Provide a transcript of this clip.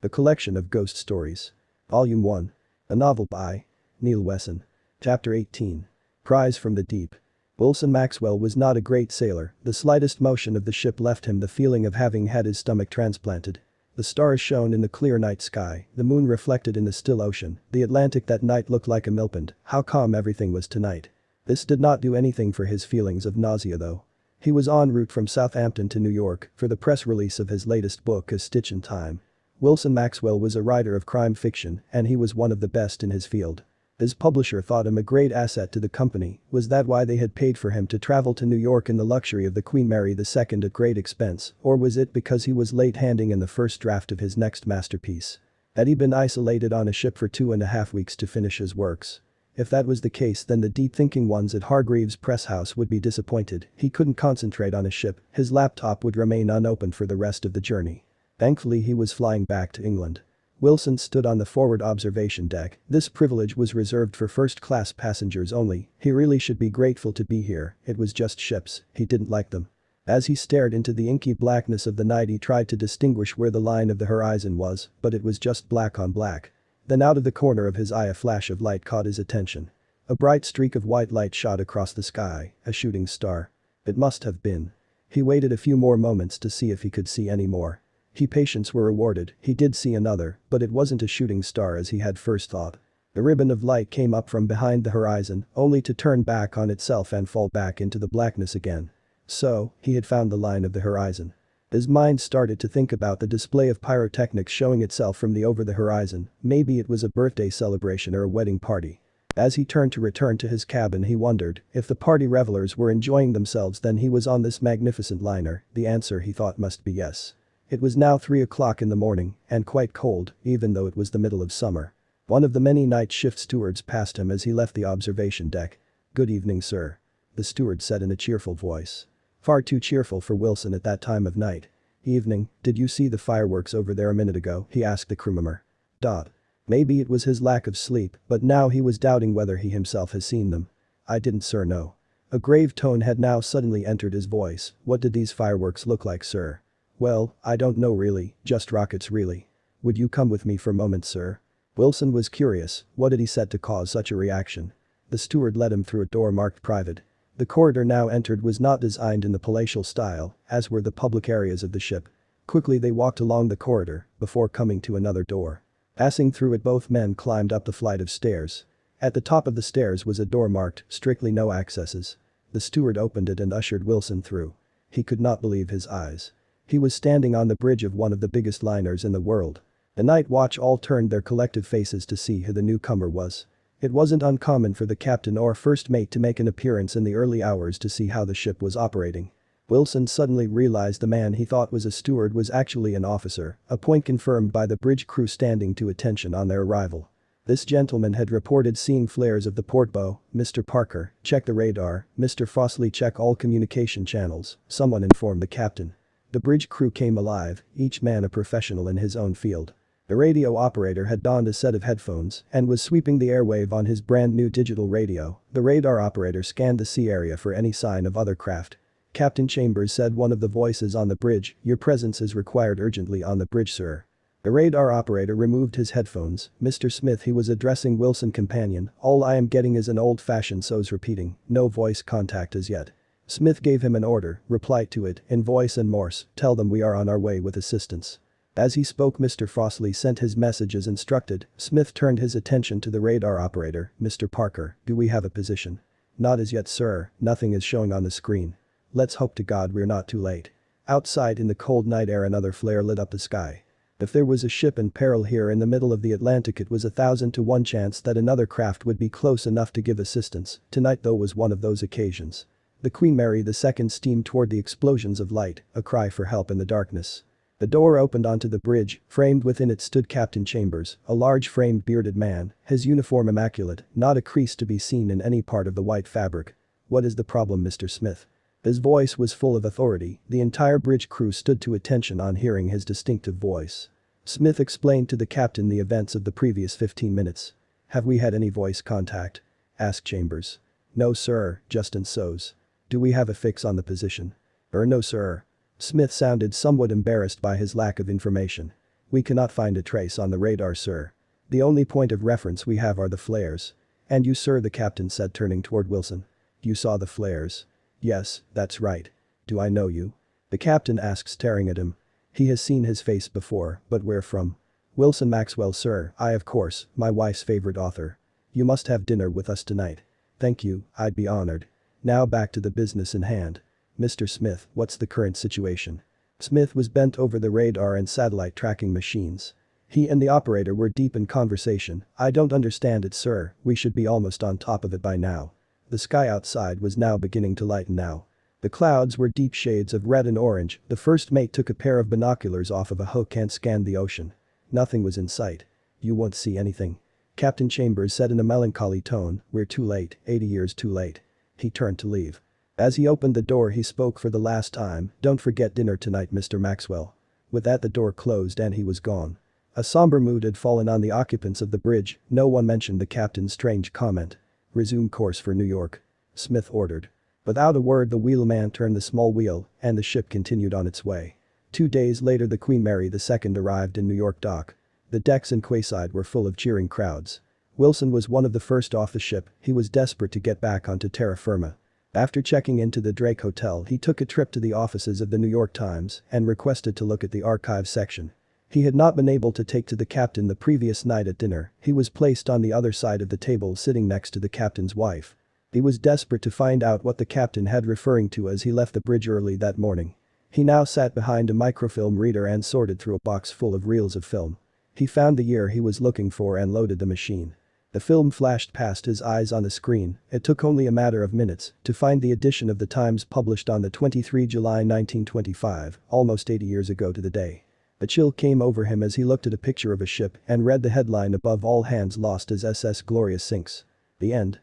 A collection of ghost stories. Volume 1. A novel by Neil Wesson. Chapter 18. Cries from the Deep. Wilson Maxwell was not a great sailor, the slightest motion of the ship left him the feeling of having had his stomach transplanted. The stars shone in the clear night sky, the moon reflected in the still ocean, the Atlantic that night looked like a millpond. How calm everything was tonight. This did not do anything for his feelings of nausea though. He was en route from Southampton to New York for the press release of his latest book A Stitch in Time. Wilson Maxwell was a writer of crime fiction and he was one of the best in his field. His publisher thought him a great asset to the company. Was that why they had paid for him to travel to New York in the luxury of the Queen Mary II at great expense, or was it because he was late handing in the first draft of his next masterpiece? Had he been isolated on a ship for 2.5 weeks to finish his works? If that was the case, then the deep-thinking ones at Hargreaves Press House would be disappointed. He couldn't concentrate on a ship, his laptop would remain unopened for the rest of the journey. Thankfully he was flying back to England. Wilson stood on the forward observation deck. This privilege was reserved for first-class passengers only. He really should be grateful to be here. It was just ships, he didn't like them. As he stared into the inky blackness of the night, he tried to distinguish where the line of the horizon was, but it was just black on black. Then out of the corner of his eye a flash of light caught his attention. A bright streak of white light shot across the sky, a shooting star. It must have been. He waited a few more moments to see if he could see any more. Patience were rewarded. He did see another, but it wasn't a shooting star as he had first thought. The ribbon of light came up from behind the horizon, only to turn back on itself and fall back into the blackness again. So, he had found the line of the horizon. His mind started to think about the display of pyrotechnics showing itself from the over the horizon. Maybe it was a birthday celebration or a wedding party. As he turned to return to his cabin, he wondered if the party revelers were enjoying themselves, then he was on this magnificent liner. The answer, he thought, must be yes. It was now 3 o'clock in the morning, and quite cold, even though it was the middle of summer. One of the many night shift stewards passed him as he left the observation deck. "Good evening, sir," the steward said in a cheerful voice. Far too cheerful for Wilson at that time of night. "Evening, did you see the fireworks over there a minute ago?" he asked the crew member. Maybe it was his lack of sleep, but now he was doubting whether he himself has seen them. "I didn't, sir, no." A grave tone had now suddenly entered his voice. "What did these fireworks look like, sir?" "Well, I don't know really, just rockets really." "Would you come with me for a moment, sir?" Wilson was curious. What had he said to cause such a reaction? The steward led him through a door marked private. The corridor now entered was not designed in the palatial style, as were the public areas of the ship. Quickly they walked along the corridor, before coming to another door. Passing through it, both men climbed up the flight of stairs. At the top of the stairs was a door marked, "Strictly no accesses." The steward opened it and ushered Wilson through. He could not believe his eyes. He was standing on the bridge of one of the biggest liners in the world. The night watch all turned their collective faces to see who the newcomer was. It wasn't uncommon for the captain or first mate to make an appearance in the early hours to see how the ship was operating. Wilson suddenly realized the man he thought was a steward was actually an officer, a point confirmed by the bridge crew standing to attention on their arrival. This gentleman had reported seeing flares of the port bow. "Mr. Parker, check the radar. Mr. Fossley, check all communication channels," someone informed the captain. The bridge crew came alive, each man a professional in his own field. The radio operator had donned a set of headphones and was sweeping the airwave on his brand new digital radio. The radar operator scanned the sea area for any sign of other craft. "Captain Chambers," said one of the voices on the bridge, "your presence is required urgently on the bridge, sir." The radar operator removed his headphones. "Mr. Smith," he was addressing Wilson's companion, "all I am getting is an old-fashioned so's repeating, no voice contact as yet." Smith gave him an order, reply to it, in voice and Morse, "Tell them we are on our way with assistance." As he spoke, Mr. Fossley sent his message as instructed. Smith turned his attention to the radar operator. "Mr. Parker, do we have a position?" "Not as yet, sir, nothing is showing on the screen." "Let's hope to God we're not too late." Outside in the cold night air another flare lit up the sky. If there was a ship in peril here in the middle of the Atlantic, it was 1,000 to 1 chance that another craft would be close enough to give assistance. Tonight though was one of those occasions. The Queen Mary II steamed toward the explosions of light, a cry for help in the darkness. The door opened onto the bridge. Framed within it stood Captain Chambers, a large framed bearded man, his uniform immaculate, not a crease to be seen in any part of the white fabric. "What is the problem, Mr. Smith?" His voice was full of authority. The entire bridge crew stood to attention on hearing his distinctive voice. Smith explained to the captain the events of the previous 15 minutes. "Have we had any voice contact?" asked Chambers. "No, sir, just in so's." "Do we have a fix on the position?" No, sir." Smith sounded somewhat embarrassed by his lack of information. We cannot find a trace on the radar, sir. The only point of reference we have are the flares. And you, sir, the captain said, turning toward Wilson. You saw the flares? Yes, that's right. Do I know you? The captain asked, staring at him. He has seen his face before, but where from? Wilson Maxwell, sir, I, of course, my wife's favorite author. You must have dinner with us tonight. Thank you, I'd be honored. Now back to the business in hand. Mr. Smith, what's the current situation? Smith was bent over the radar and satellite tracking machines. He and the operator were deep in conversation. I don't understand it, sir, we should be almost on top of it by now. The sky outside was now beginning to lighten now. The clouds were deep shades of red and orange. The first mate took a pair of binoculars off of a hook and scanned the ocean. Nothing was in sight. You won't see anything. Captain Chambers said in a melancholy tone, we're too late, 80 years too late. He turned to leave. As he opened the door he spoke for the last time, don't forget dinner tonight, Mr. Maxwell. With that the door closed and he was gone. A somber mood had fallen on the occupants of the bridge. No one mentioned the captain's strange comment. Resume course for New York. Smith ordered. Without a word the wheelman turned the small wheel and the ship continued on its way. 2 days later the Queen Mary II arrived in New York dock. The decks in quayside were full of cheering crowds. Wilson was one of the first off the ship. He was desperate to get back onto terra firma. After checking into the Drake Hotel he took a trip to the offices of the New York Times and requested to look at the archives section. He had not been able to take to the captain the previous night at dinner. He was placed on the other side of the table sitting next to the captain's wife. He was desperate to find out what the captain had referring to as he left the bridge early that morning. He now sat behind a microfilm reader and sorted through a box full of reels of film. He found the year he was looking for and loaded the machine. The film flashed past his eyes on the screen. It took only a matter of minutes to find the edition of the Times published on the 23 July 1925, almost 80 years ago to the day. A chill came over him as he looked at a picture of a ship and read the headline above, all hands lost as SS Gloria sinks. The end.